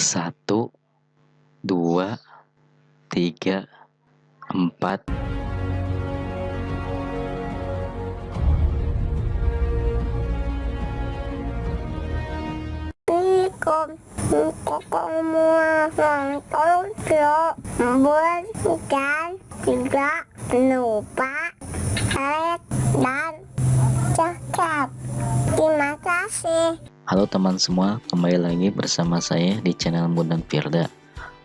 Satu, dua, tiga, empat. Kakak mau nonton film dan tidak lupa like dan subscribe. Terima kasih. Halo teman semua, kembali lagi bersama saya di channel Bondan Firda.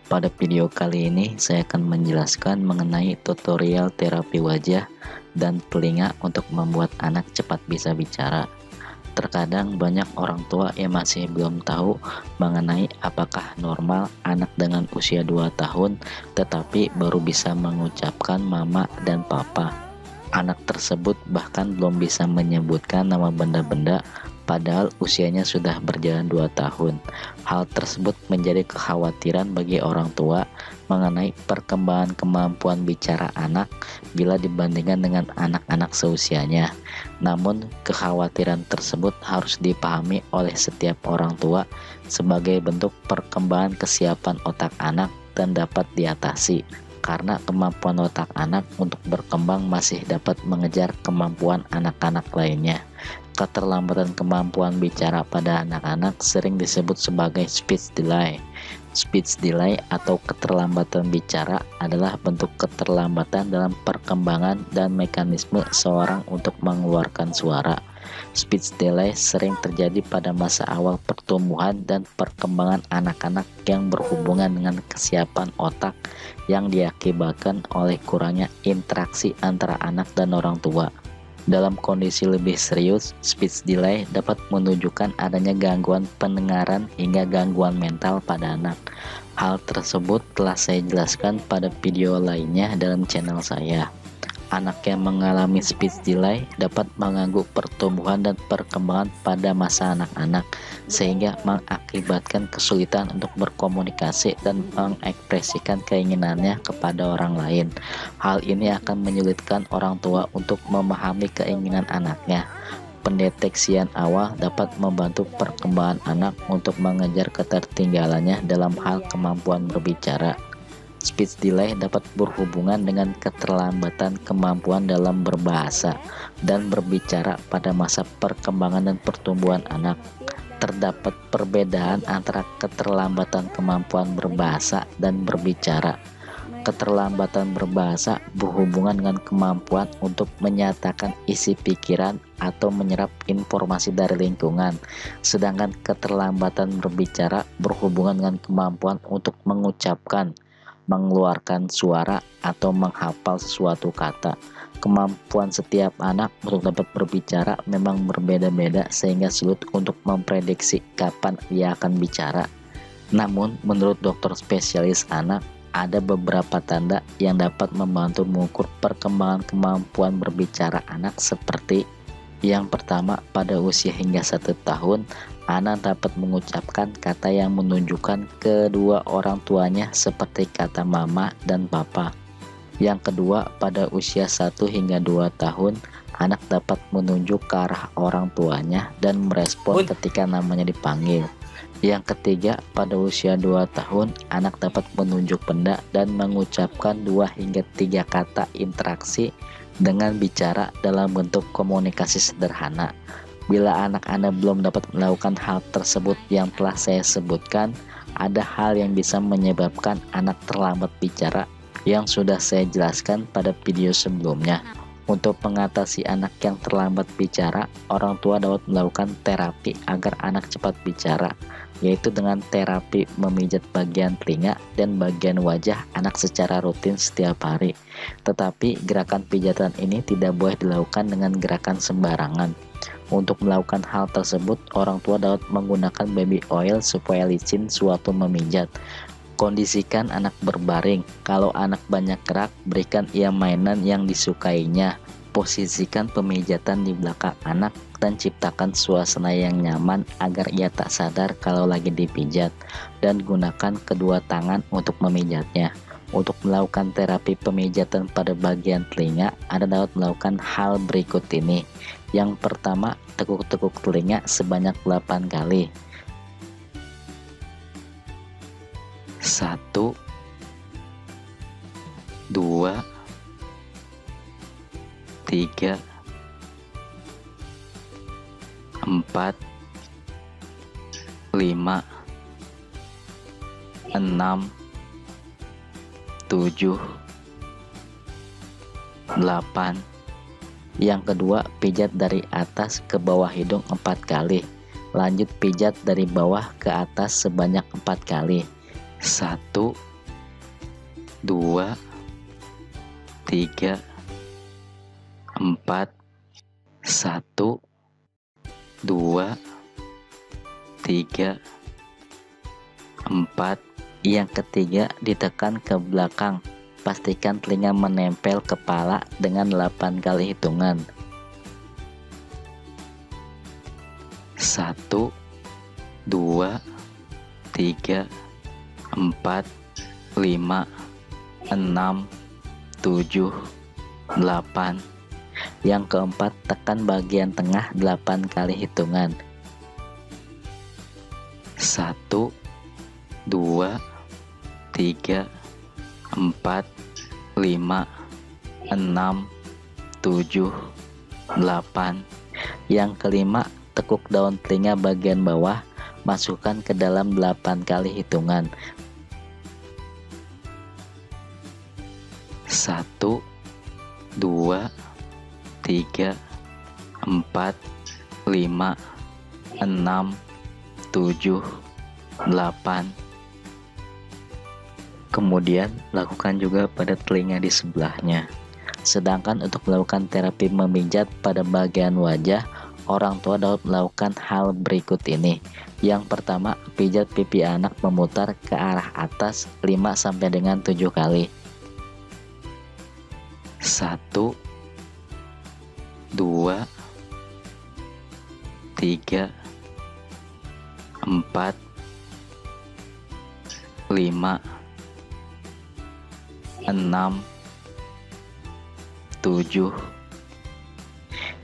Pada video kali ini saya akan menjelaskan mengenai tutorial terapi wajah dan telinga untuk membuat anak cepat bisa bicara. Terkadang banyak orang tua yang masih belum tahu mengenai apakah normal anak dengan usia 2 tahun tetapi baru bisa mengucapkan mama dan papa. Anak tersebut bahkan belum bisa menyebutkan nama benda-benda padahal usianya sudah berjalan 2 tahun. Hal tersebut menjadi kekhawatiran bagi orang tua mengenai perkembangan kemampuan bicara anak bila dibandingkan dengan anak-anak seusianya. Namun, kekhawatiran tersebut harus dipahami oleh setiap orang tua sebagai bentuk perkembangan kesiapan otak anak dan dapat diatasi. Karena kemampuan otak anak untuk berkembang masih dapat mengejar kemampuan anak-anak lainnya. Keterlambatan kemampuan bicara pada anak-anak sering disebut sebagai speech delay. Speech delay atau keterlambatan bicara adalah bentuk keterlambatan dalam perkembangan dan mekanisme seorang untuk mengeluarkan suara. Speech delay sering terjadi pada masa awal pertumbuhan dan perkembangan anak-anak yang berhubungan dengan kesiapan otak yang diakibatkan oleh kurangnya interaksi antara anak dan orang tua. Dalam kondisi lebih serius, speech delay dapat menunjukkan adanya gangguan pendengaran hingga gangguan mental pada anak. Hal tersebut telah saya jelaskan pada video lainnya dalam channel saya. Anak yang mengalami speech delay dapat mengganggu pertumbuhan dan perkembangan pada masa anak-anak, sehingga mengakibatkan kesulitan untuk berkomunikasi dan mengekspresikan keinginannya kepada orang lain. Hal ini akan menyulitkan orang tua untuk memahami keinginan anaknya. Pendeteksian awal dapat membantu perkembangan anak untuk mengejar ketertinggalannya dalam hal kemampuan berbicara. Speech delay dapat berhubungan dengan keterlambatan kemampuan dalam berbahasa dan berbicara pada masa perkembangan dan pertumbuhan anak. Terdapat perbedaan antara keterlambatan kemampuan berbahasa dan berbicara. Keterlambatan berbahasa berhubungan dengan kemampuan untuk menyatakan isi pikiran atau menyerap informasi dari lingkungan, sedangkan keterlambatan berbicara berhubungan dengan kemampuan untuk mengucapkan, mengeluarkan suara atau menghafal sesuatu kata. Kemampuan setiap anak untuk dapat berbicara memang berbeda-beda sehingga sulit untuk memprediksi kapan ia akan bicara. Namun, menurut dokter spesialis anak, ada beberapa tanda yang dapat membantu mengukur perkembangan kemampuan berbicara anak seperti: yang pertama, pada usia hingga 1 tahun, anak dapat mengucapkan kata yang menunjukkan kedua orang tuanya seperti kata mama dan papa. Yang kedua, pada usia 1 hingga 2 tahun, anak dapat menunjuk ke arah orang tuanya dan merespon ketika namanya dipanggil. Yang ketiga, pada usia 2 tahun, anak dapat menunjuk benda dan mengucapkan 2 hingga 3 kata interaksi dengan bicara dalam bentuk komunikasi sederhana. Bila anak Anda belum dapat melakukan hal tersebut yang telah saya sebutkan, ada hal yang bisa menyebabkan anak terlambat bicara yang sudah saya jelaskan pada video sebelumnya. Untuk mengatasi anak yang terlambat bicara, orang tua dapat melakukan terapi agar anak cepat bicara, yaitu dengan terapi memijat bagian telinga dan bagian wajah anak secara rutin setiap hari. Tetapi gerakan pijatan ini tidak boleh dilakukan dengan gerakan sembarangan. Untuk melakukan hal tersebut, orang tua dapat menggunakan baby oil supaya licin sewaktu memijat. Kondisikan anak berbaring. Kalau anak banyak gerak, berikan ia mainan yang disukainya. Posisikan pemijatan di belakang anak dan ciptakan suasana yang nyaman agar ia tak sadar kalau lagi dipijat, dan gunakan kedua tangan untuk memijatnya. Untuk melakukan terapi pemijatan pada bagian telinga, Anda dapat melakukan hal berikut ini. Yang pertama, tekuk-tekuk telinga sebanyak 8 kali. 1, 2, 3, 4, 5, 6, 7, 8. Yang kedua, pijat dari atas ke bawah hidung 4 kali. Lanjut pijat dari bawah ke atas sebanyak 4 kali. 1, 2, 3, 4. 1, 2, 3, 4. Yang ketiga, ditekan ke belakang. Pastikan telinga menempel kepala dengan 8 kali hitungan. 1, 2, 3, 4, 5, 6, 7, 8. Yang keempat, tekan bagian tengah 8 kali hitungan. 1, 2, 3, 4, 5, 6, 7, 8. Yang kelima, tekuk daun telinga bagian bawah, masukkan ke dalam 8 kali hitungan. 1, 2, 3, 4, 5, 6, 7, 8. Kemudian lakukan juga pada telinga di sebelahnya. Sedangkan untuk melakukan terapi memijat pada bagian wajah, orang tua dapat melakukan hal berikut ini. Yang pertama, pijat pipi anak memutar ke arah atas 5 sampai dengan 7 kali. 1, 2, 3, 4, 5, 6, 7.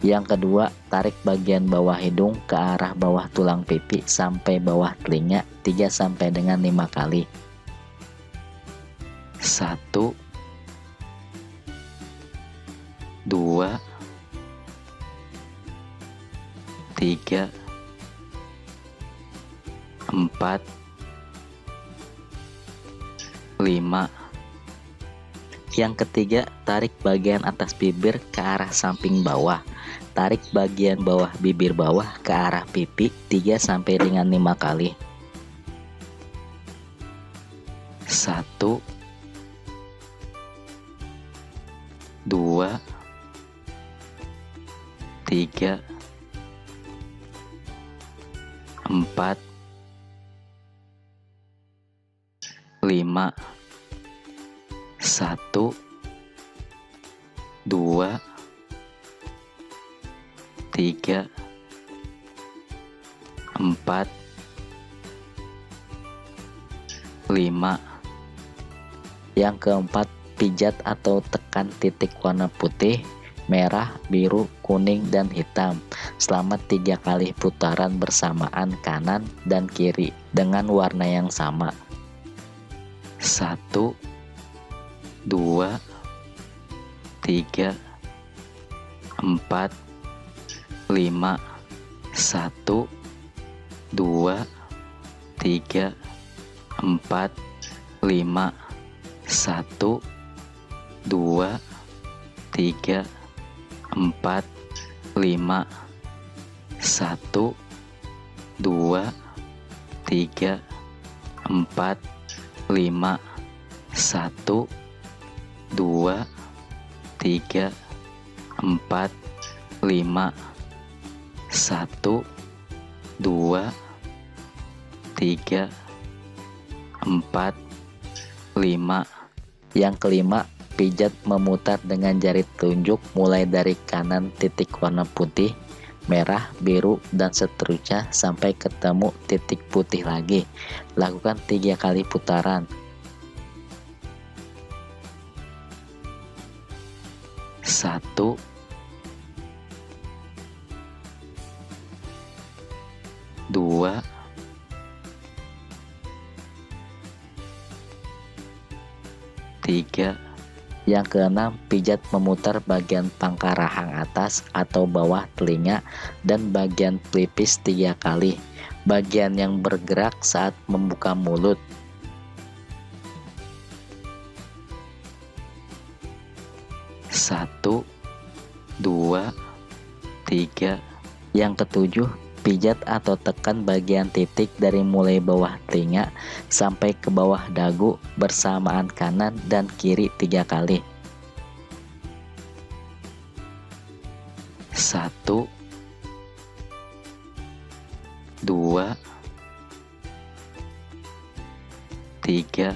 Yang kedua, tarik bagian bawah hidung ke arah bawah tulang pipi sampai bawah telinga 3 sampai dengan 5 kali. 1, 2, 3, 4, 5. Yang ketiga, tarik bagian atas bibir ke arah samping bawah. Tarik bagian bawah bibir bawah ke arah pipi 3 sampai dengan 5 kali. 1, 2, 3, 4, 5. 1, 2, 3, 4, 5. Yang keempat, pijat atau tekan titik warna putih, merah, biru, kuning, dan hitam selama 3 kali putaran bersamaan kanan dan kiri dengan warna yang sama. 1, 2, 3, 4, 5. 1, 2, 3, 4, 5. 1, 2, 3, 4, 5. 1, 2, 3, 4, 5. 1, 2, 3, 4, 5. 1, 2, 3, 4, 5. Yang kelima, pijat memutar dengan jari telunjuk mulai dari kanan titik warna putih, merah, biru, dan seterusnya sampai ketemu titik putih lagi. Lakukan 3 kali putaran. 1, 2, 3. Yang keenam, pijat memutar bagian pangkal rahang atas atau bawah telinga dan bagian pelipis 3 kali. Bagian yang bergerak saat membuka mulut. 1, 2, 3. Yang ketujuh, pijat atau tekan bagian titik dari mulai bawah telinga sampai ke bawah dagu bersamaan kanan dan kiri 3 kali. 1, 2, 3.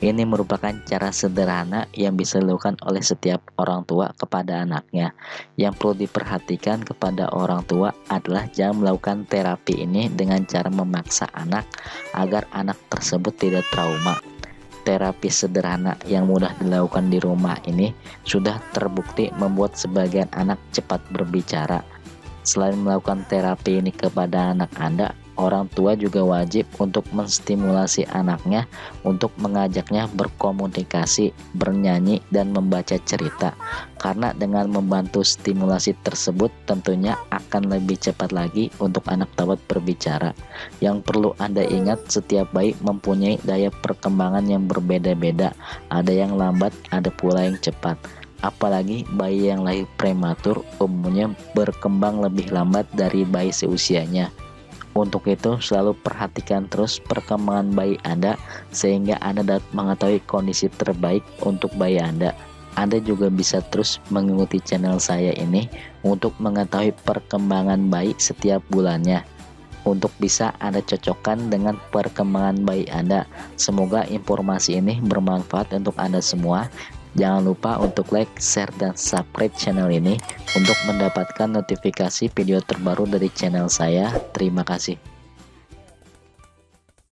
Ini merupakan cara sederhana yang bisa dilakukan oleh setiap orang tua kepada anaknya. Yang perlu diperhatikan kepada orang tua adalah jangan melakukan terapi ini dengan cara memaksa anak agar anak tersebut tidak trauma. Terapi sederhana yang mudah dilakukan di rumah ini sudah terbukti membuat sebagian anak cepat berbicara. Selain melakukan terapi ini kepada anak Anda, orang tua juga wajib untuk menstimulasi anaknya untuk mengajaknya berkomunikasi, bernyanyi, dan membaca cerita. Karena dengan membantu stimulasi tersebut tentunya akan lebih cepat lagi untuk anak dapat berbicara. Yang perlu Anda ingat, setiap bayi mempunyai daya perkembangan yang berbeda-beda. Ada yang lambat, ada pula yang cepat. Apalagi bayi yang lahir prematur umumnya berkembang lebih lambat dari bayi seusianya. Untuk itu selalu perhatikan terus perkembangan bayi Anda sehingga Anda dapat mengetahui kondisi terbaik untuk bayi Anda. Anda juga bisa terus mengikuti channel saya ini untuk mengetahui perkembangan bayi setiap bulannya, untuk bisa Anda cocokkan dengan perkembangan bayi Anda. Semoga informasi ini bermanfaat untuk Anda semua. Jangan lupa untuk like, share, dan subscribe channel ini untuk mendapatkan notifikasi video terbaru dari channel saya. Terima kasih.